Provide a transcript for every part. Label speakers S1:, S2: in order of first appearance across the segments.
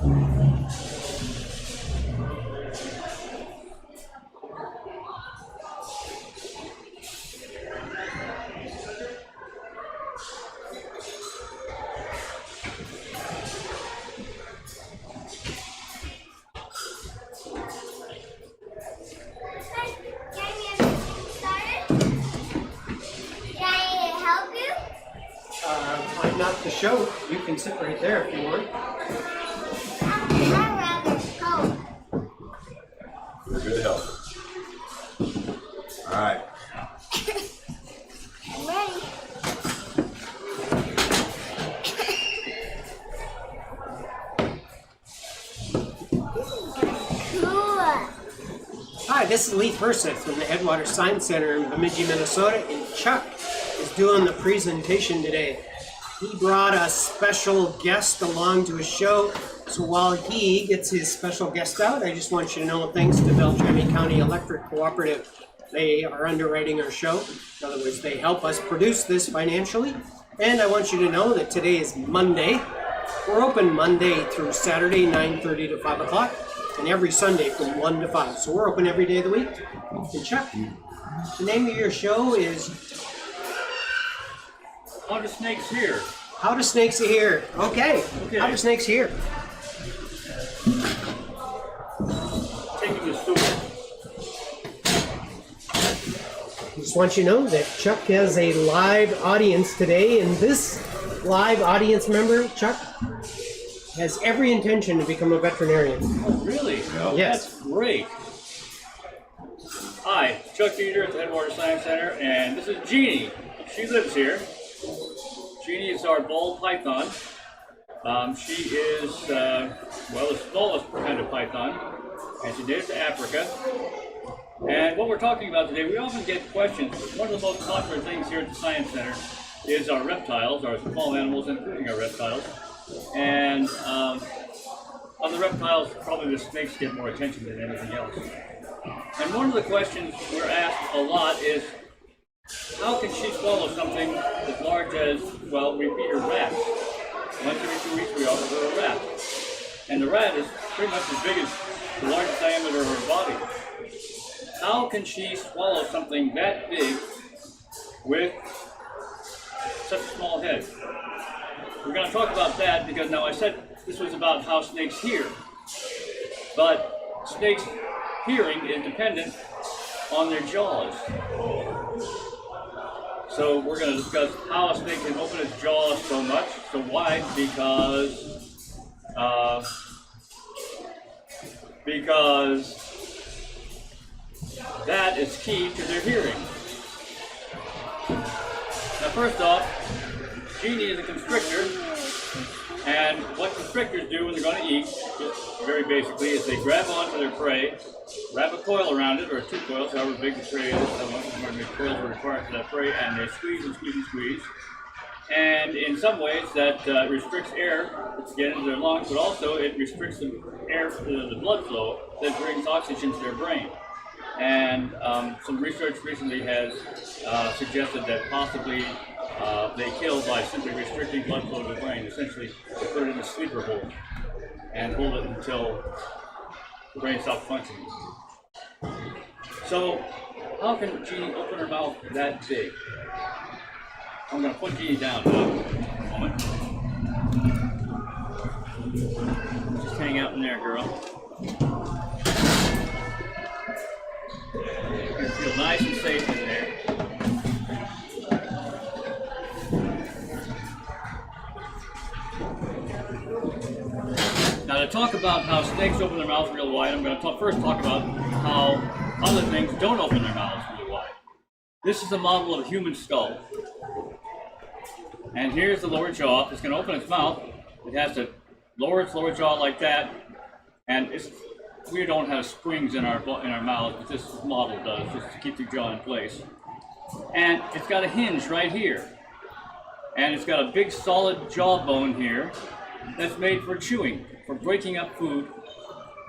S1: I'm not the show. You can sit right there if you want.
S2: I'd rather go.
S3: We're good to help. All right.
S2: I'm ready. Cool.
S1: Hi, this is Lee Perseth from the Headwaters Science Center in Bemidji, Minnesota, and Chuck is doing the presentation today. He brought a special guest along to his show, so while he gets his special guest out, I just want you to know, thanks to Beltrami County Electric Cooperative, they are underwriting our show. In other words, they help us produce this financially. And I want you to know that today is Monday. We're open Monday through Saturday, 9:30 to 5 o'clock, and every Sunday from 1 to 5. So we're open every day of the week. And Chuck, the name of your show is
S4: How do snakes hear?
S1: How do snakes hear? Okay. How do snakes hear?
S4: Taking the stool.
S1: Just want you to know that Chuck has a live audience today, and this live audience member, Chuck, has every intention to become a veterinarian.
S4: Oh, really?
S1: Yes.
S4: That's great. Hi, Chuck Dieter at the Headwaters Science Center, and this is Jeannie. She lives here. Jeannie is our ball python. She is, well, the smallest kind of python, and she native to Africa. And what we're talking about today, we often get questions. One of the most popular things here at the Science Center is our reptiles, our small animals, including our reptiles. And on the reptiles, probably the snakes get more attention than anything else. And one of the questions we're asked a lot is, how can she swallow something as large as, well, we feed her rats. Once every 2 weeks we offer her a rat. And the rat is pretty much as big as the largest diameter of her body. How can she swallow something that big with such a small head? We're going to talk about that because now I said this was about how snakes hear. But snakes' hearing is dependent on their jaws. So we're going to discuss how a snake can open its jaws so much, so wide, because that is key to their hearing. Now first off, Jeannie is a constrictor, and what constrictors do when they're going to eat, just very basically, is they grab onto their prey, wrap a coil around it, or 2 coils, however big the prey is, how many coils are required for that prey, and they squeeze and squeeze and squeeze. And in some ways that restricts air to get into their lungs, but also it restricts the air, the blood flow that brings oxygen to their brain. And some research recently has suggested that possibly they kill by simply restricting blood flow to the brain. Essentially, they put it in a sleeper hold and hold it until the brain stops functioning. So, how can Jeannie open her mouth that big? I'm going to put Jeannie down now. A moment. Just hang out in there, girl. You're going to feel nice and safe in there. Now to talk about how snakes open their mouths real wide, I'm going to first talk about how other things don't open their mouths really wide. This is a model of a human skull. And here's the lower jaw. It's going to open its mouth. It has to lower its lower jaw like that. And we don't have springs in our mouth, but this model does, just to keep the jaw in place. And it's got a hinge right here. And it's got a big solid jawbone here that's made for chewing, for breaking up food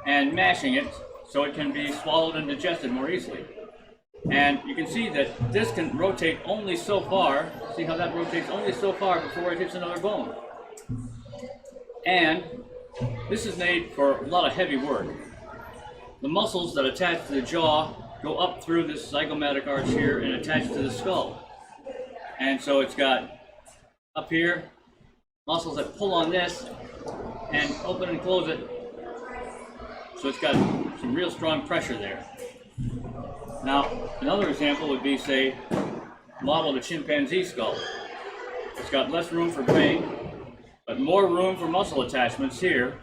S4: and mashing it so it can be swallowed and digested more easily. And you can see that this can rotate only so far. See how that rotates only so far before it hits another bone. And this is made for a lot of heavy work. The muscles that attach to the jaw go up through this zygomatic arch here and attach to the skull. And so it's got up here muscles that pull on this and open and close it. So it's got some real strong pressure there. Now, another example would be, say, a model of a chimpanzee skull. It's got less room for brain, but more room for muscle attachments here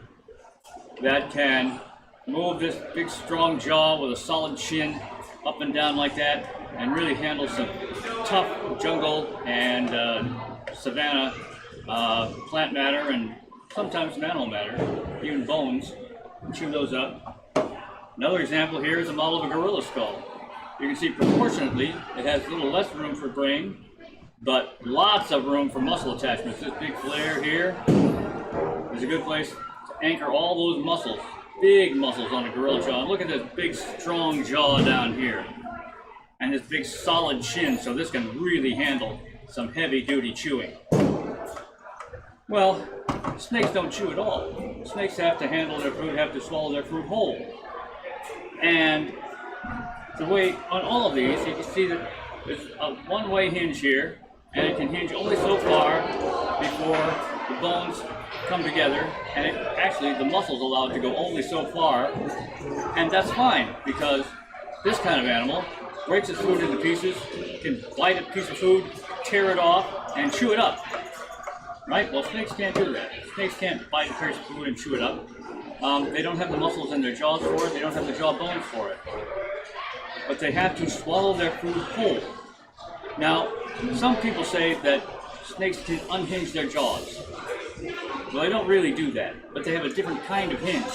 S4: that can move this big strong jaw with a solid chin up and down like that and really handle some tough jungle and savanna plant matter and sometimes animal matter, even bones, and chew those up. Another example here is a model of a gorilla skull. You can see proportionately it has a little less room for brain, but lots of room for muscle attachments. This big flare here is a good place to anchor all those muscles, big muscles on a gorilla jaw. And look at this big strong jaw down here and this big solid chin, so this can really handle some heavy duty chewing. Well, snakes don't chew at all. Snakes have to handle their food, have to swallow their food whole. And the way on all of these, you can see that there's a one-way hinge here, and it can hinge only so far before the bones come together, and actually the muscles allow it to go only so far, and that's fine because this kind of animal breaks its food into pieces, can bite a piece of food, tear it off, and chew it up. Right? Well, snakes can't do that. Snakes can't bite a piece of food and chew it up. They don't have the muscles in their jaws for it. They don't have the jaw bones for it. But they have to swallow their food whole. Now, some people say that snakes can unhinge their jaws. Well, they don't really do that, but they have a different kind of hinge.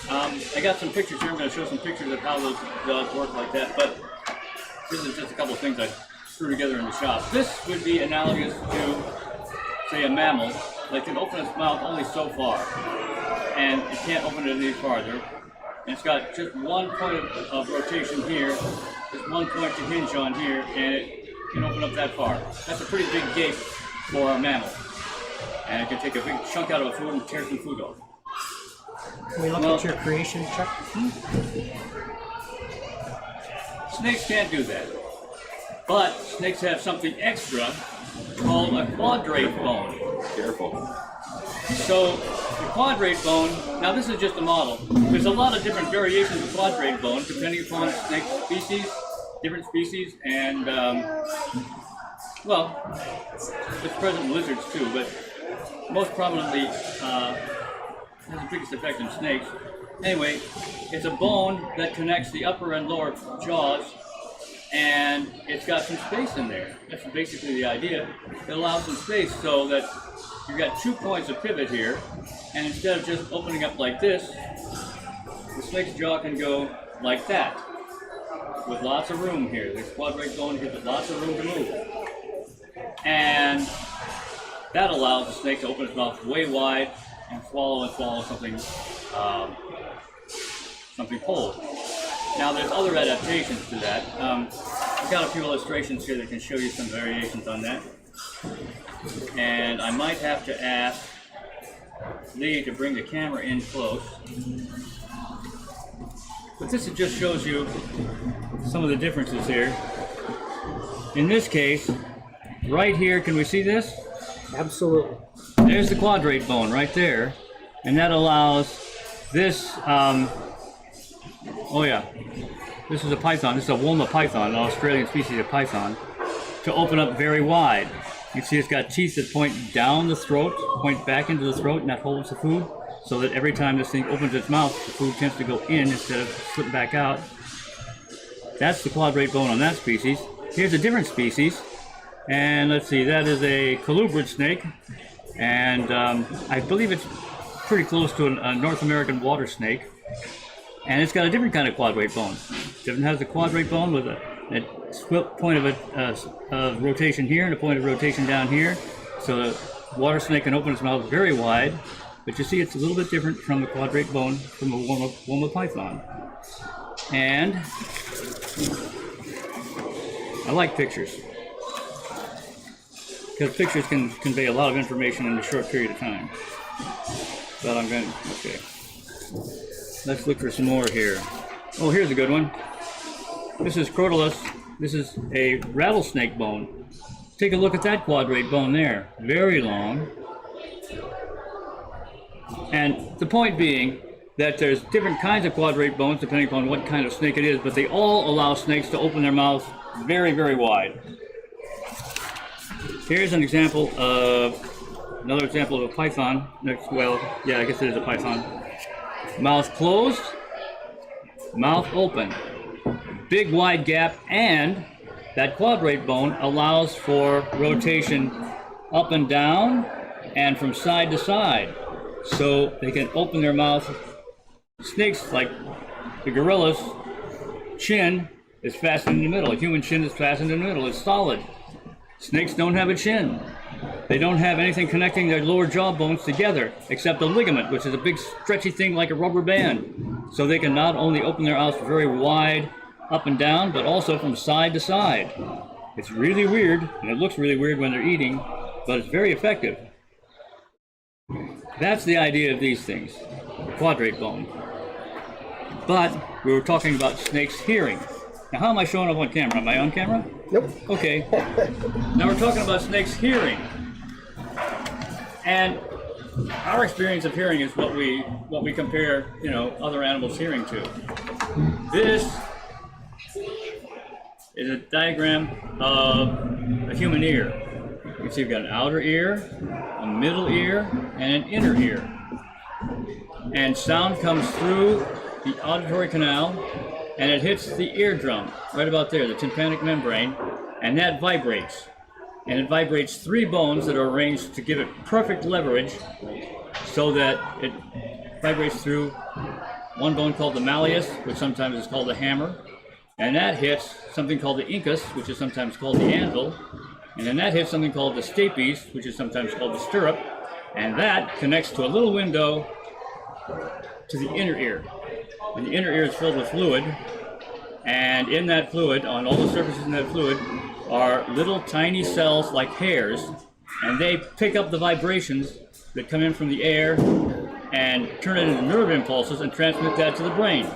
S4: I got some pictures here. I'm going to show some pictures of how those jaws work like that, but this is just a couple of things I threw together in the shop. This would be analogous to, say, a mammal that can open its mouth only so far, and it can't open it any farther. And it's got just one point of rotation here, just one point to hinge on here, and it can open up that far. That's a pretty big gape for a mammal. And it can take a big chunk out of a food and tear some food off.
S1: Can we look at your creation, Chuck?
S4: Snakes can't do that. But snakes have something extra called a quadrate bone.
S3: Careful.
S4: So the quadrate bone, now this is just a model. There's a lot of different variations of quadrate bone depending upon snake species, different species, and well, it's present in lizards too, but most prominently has the biggest effect in snakes. Anyway, it's a bone that connects the upper and lower jaws, and it's got some space in there. That's basically the idea. It allows some space so that you've got 2 points of pivot here, and instead of just opening up like this, the snake's jaw can go like that, with lots of room here. This quadrate bone gives it lots of room to move. And that allows the snake to open its mouth way wide and swallow something, something whole. Now there's other adaptations to that. I've got a few illustrations here that can show you some variations on that. And I might have to ask Lee to bring the camera in close. But this just shows you some of the differences here. In this case, right here, can we see this?
S1: Absolutely.
S4: There's the quadrate bone right there. And that allows this, oh yeah, this is a python. This is a Woma python, an Australian species of python, to open up very wide. You see it's got teeth that point down the throat, point back into the throat, and that holds the food, so that every time this thing opens its mouth, the food tends to go in instead of slip back out. That's the quadrate bone on that species. Here's a different species, and let's see, that is a colubrid snake, and I believe it's pretty close to a North American water snake, and it's got a different kind of quadrate bone. It has a quadrate bone with a point of rotation here and a point of rotation down here, so the water snake can open its mouth very wide, but you see it's a little bit different from the quadrate bone from a Woma python. And I like pictures, because pictures can convey a lot of information in a short period of time. But I'm going to, okay. Let's look for some more here. Oh, here's a good one. This is Crotalus. This is a rattlesnake bone. Take a look at that quadrate bone there. Very long. And the point being that there's different kinds of quadrate bones depending upon what kind of snake it is, but they all allow snakes to open their mouths very, very wide. Here's an example of, another example of a python. Well, yeah, I guess it is a python. Mouth closed, mouth open. Big wide gap, and that quadrate bone allows for rotation up and down and from side to side. So they can open their mouth. Snakes, like the gorilla's chin, is fastened in the middle. A human chin is fastened in the middle. It's solid. Snakes don't have a chin. They don't have anything connecting their lower jaw bones together except a ligament, which is a big stretchy thing like a rubber band. So they can not only open their mouths very wide up and down, but also from side to side. It's really weird, and it looks really weird when they're eating, but it's very effective. That's the idea of these things, the quadrate bone. But we were talking about snakes hearing. Now, how am I showing up on camera? Am I on camera?
S1: Nope.
S4: Okay. Now we're talking about snakes hearing. And our experience of hearing is what we compare, other animals' hearing to. This is a diagram of a human ear. You can see we've got an outer ear, a middle ear, and an inner ear. And sound comes through the auditory canal, and it hits the eardrum, right about there, the tympanic membrane, and that vibrates. And it vibrates 3 bones that are arranged to give it perfect leverage so that it vibrates through one bone called the malleus, which sometimes is called the hammer, and that hits something called the incus, which is sometimes called the anvil, and then that hits something called the stapes, which is sometimes called the stirrup, and that connects to a little window to the inner ear. And the inner ear is filled with fluid, and in that fluid, on all the surfaces in that fluid, are little tiny cells like hairs, and they pick up the vibrations that come in from the air and turn it into nerve impulses and transmit that to the brain.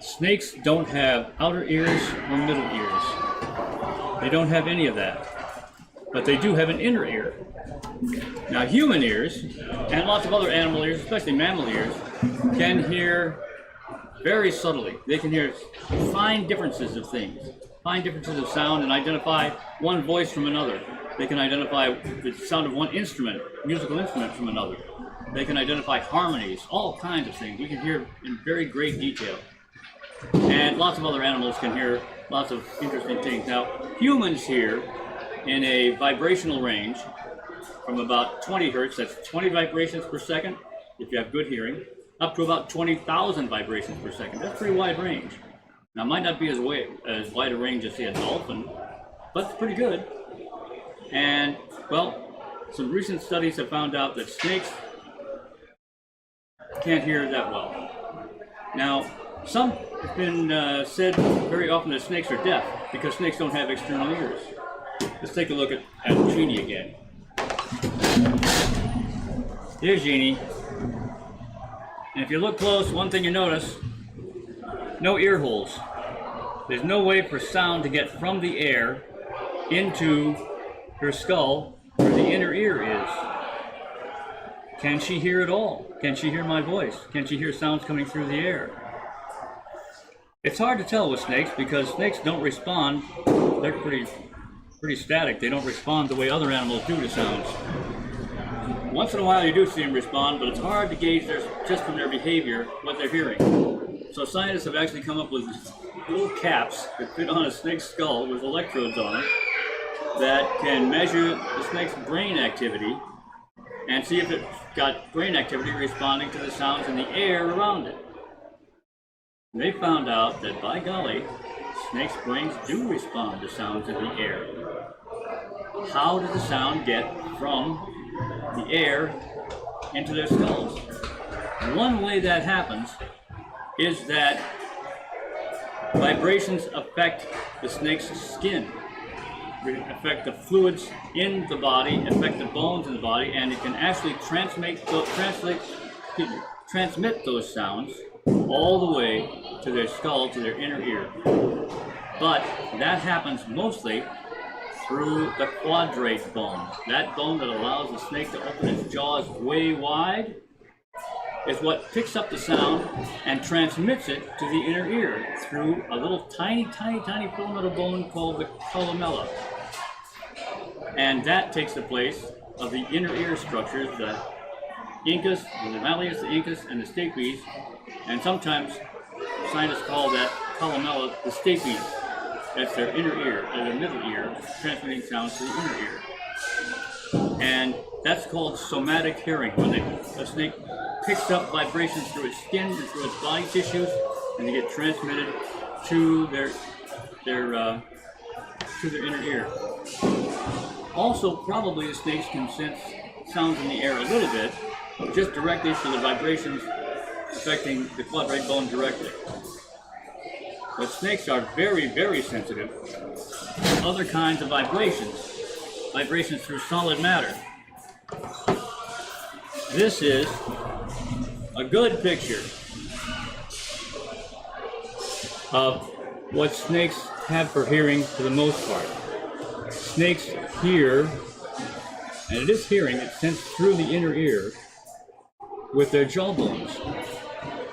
S4: Snakes don't have outer ears or middle ears. They don't have any of that. But they do have an inner ear. Now, human ears, and lots of other animal ears, especially mammal ears, can hear very subtly. They can hear fine differences of things, fine differences of sound, and identify one voice from another. They can identify the sound of one instrument, musical instrument, from another. They can identify harmonies, all kinds of things. We can hear in very great detail. And lots of other animals can hear lots of interesting things. Now, humans hear in a vibrational range from about 20 hertz, that's 20 vibrations per second, if you have good hearing, up to about 20,000 vibrations per second. That's a pretty wide range. Now, it might not be as wide a range as, say, a dolphin, but it's pretty good. And, well, some recent studies have found out that snakes can't hear that well. Now, some have been said very often that snakes are deaf because snakes don't have external ears. Let's take a look at Jeannie again. Here's Jeannie. And if you look close, one thing you notice, no ear holes. There's no way for sound to get from the air into her skull where the inner ear is. Can she hear at all? Can she hear my voice? Can she hear sounds coming through the air? It's hard to tell with snakes because snakes don't respond. They're pretty static. They don't respond the way other animals do to sounds. Once in a while you do see them respond, but it's hard to gauge just from their behavior what they're hearing. So scientists have actually come up with little caps that fit on a snake's skull with electrodes on it that can measure the snake's brain activity and see if it's got brain activity responding to the sounds in the air around it. And they found out that, by golly, snakes' brains do respond to sounds in the air. How does the sound get from the air into their skulls? One way that happens is that vibrations affect the snake's skin. affect the fluids in the body, affect the bones in the body, and it can actually transmit those sounds all the way to their skull, to their inner ear. But that happens mostly through the quadrate bone. That bone that allows the snake to open its jaws way wide is what picks up the sound and transmits it to the inner ear through a little tiny filamentous bone called the columella. And that takes the place of the inner ear structures, the incus, the malleus, the incus, and the stapes, and sometimes scientists call that columella the stapes. That's their inner ear, or their middle ear, transmitting sounds to the inner ear. And that's called somatic hearing, when a snake picks up vibrations through its skin and through its body tissues, and they get transmitted to their inner ear. Also, probably the snakes can sense sounds in the air a little bit, just directly through the vibrations affecting the quadrate bone directly. But snakes are very, very sensitive to other kinds of vibrations through solid matter. This is a good picture of what snakes have for hearing for the most part. Snakes hear, and it is hearing, it's sensed through the inner ear with their jaw bones.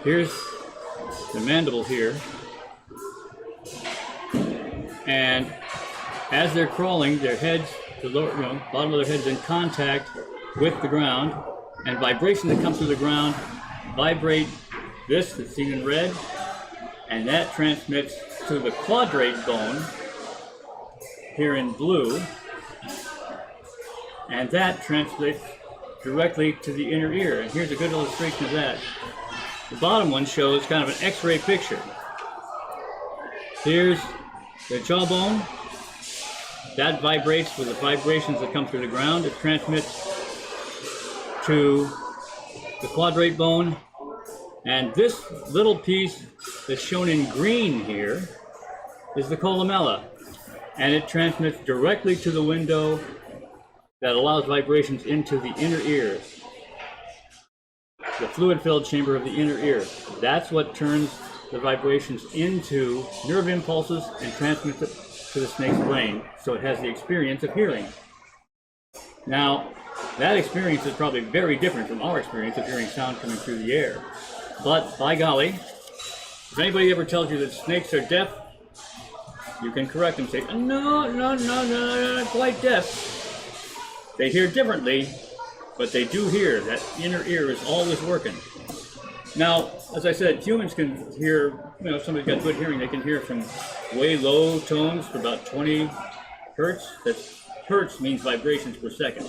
S4: Here's the mandible here. And as they're crawling, their heads, the lower, bottom of their heads in contact with the ground, and vibrations that come through the ground vibrate this that's seen in red, and that transmits to the quadrate bone here in blue, and that translates directly to the inner ear. And here's a good illustration of that. The bottom one shows kind of an X-ray picture. Here's the jawbone. That vibrates with the vibrations that come through the ground. It transmits to the quadrate bone. And this little piece that's shown in green here is the columella. And it transmits directly to the window that allows vibrations into the inner ear, the fluid-filled chamber of the inner ear. That's what turns the vibrations into nerve impulses and transmits it to the snake's brain, so it has the experience of hearing. Now, that experience is probably very different from our experience of hearing sound coming through the air. But, by golly, if anybody ever tells you that snakes are deaf, you can correct them, say, no, not quite deaf. They hear differently, but they do hear. That inner ear is always working. Now, as I said, humans can hear, if somebody's got good hearing, they can hear from way low tones for about 20 hertz. That's hertz means vibrations per second.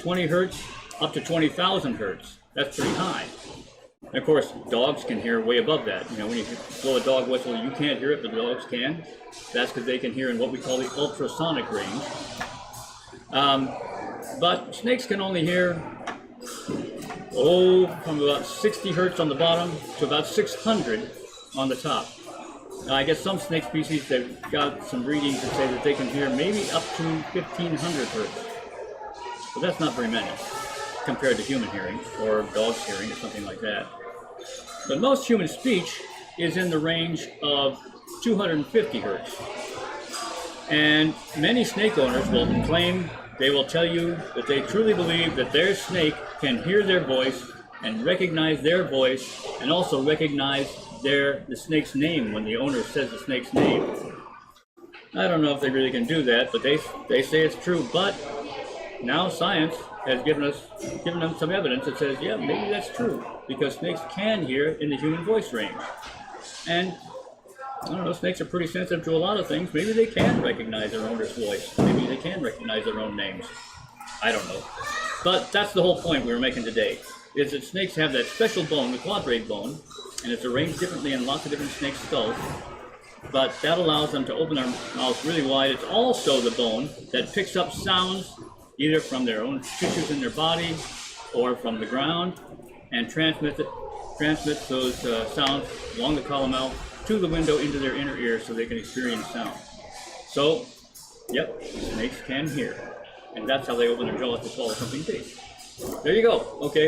S4: 20 hertz up to 20,000 hertz. That's pretty high. And of course, dogs can hear way above that. When you blow a dog whistle, you can't hear it, but the dogs can. That's because they can hear in what we call the ultrasonic range. But snakes can only hear, from about 60 hertz on the bottom to about 600 on the top. Now, I guess some snake species, they've got some readings that say that they can hear maybe up to 1,500 hertz. But that's not very many compared to human hearing or dog's hearing or something like that. But most human speech is in the range of 250 hertz. And many snake owners will claim, they will tell you that they truly believe that their snake can hear their voice and recognize their voice, and also recognize the snake's name when the owner says the snake's name. I don't know if they really can do that, but they say it's true. But now science has given them some evidence that says, yeah, maybe that's true, because snakes can hear in the human voice range. And I don't know, snakes are pretty sensitive to a lot of things. Maybe they can recognize their owner's voice. Maybe they can recognize their own names. I don't know. But that's the whole point we were making today, is that snakes have that special bone, the quadrate bone, and it's arranged differently in lots of different snake skulls. But that allows them to open their mouths really wide. It's also the bone that picks up sounds, either from their own tissues in their body or from the ground, and transmits those sounds along the columella to the window into their inner ear so they can experience sound. So, Yep, snakes can hear. And that's how they open their jaws to swallow something big. There you go. Okay.